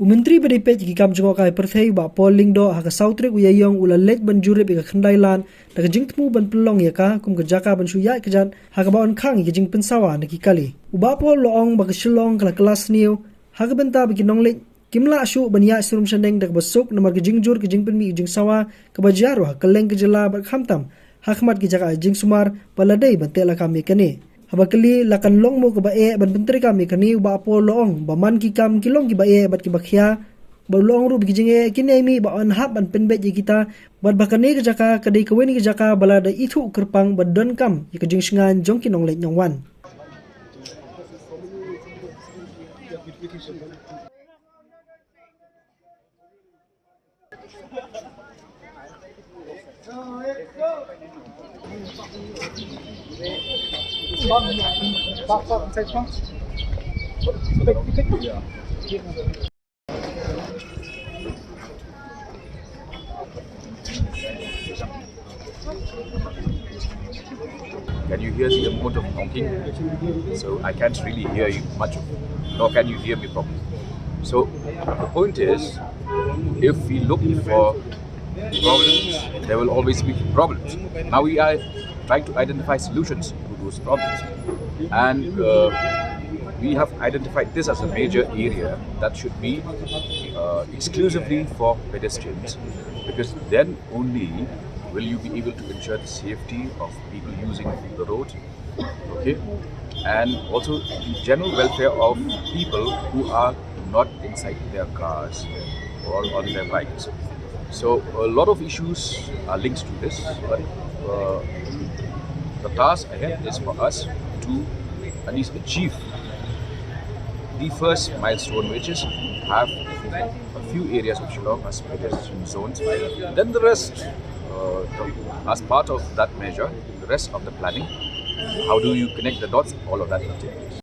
Menteri Berdipet ki kam jengok kai perthei ba polling do ha ka sautrek uyayong ula lek ban jurip ka Khyndailad da ka jingtmu ban Pynlong Jaka kum ka Jaka ban Ïaid Kjat ha ka ba on khang ki jing Jingsawa na ki kali uba pol loong ba ka shilong kala kelas niu ha ka benta ba ki nonglek kimla shu ban ya surum shandeng da ka basuk namar ka jingjur ka jing Pynmih Jingsawa ka ba jaru ha kaleng ka jela ba khamtam hakmat ki Jaka Jingsumar baladai ban tela kam kani habakali lakan long mo ba e ban pentri kami kani ba po long ba man ki kam kilong ki ba e bat ki bakhya ba long ru bi jinge kinemi ba on hab ban penbe ji kita bat bakani ka Jaka kadai ka weni ka Jaka bala da ithu kerpang ba don kam ki jing singan jong ki nong le nyong wan Can you hear the amount of knocking? So I can't really hear you much, nor can you hear me properly. So the point is, if we look for problems, there will always be problems. Now we are trying to identify solutions to those problems, and we have identified this as a major area that should be exclusively for pedestrians, because then only will you be able to ensure the safety of people using the road, okay, and also the general welfare of people who are not inside their cars or on their bikes. So a lot of issues are linked to this, but the task ahead is for us to at least achieve the first milestone, which is have a few areas of Shillong as pedestrian zones. Then the rest, as part of that measure, the rest of the planning, how do you connect the dots, all of that will take place.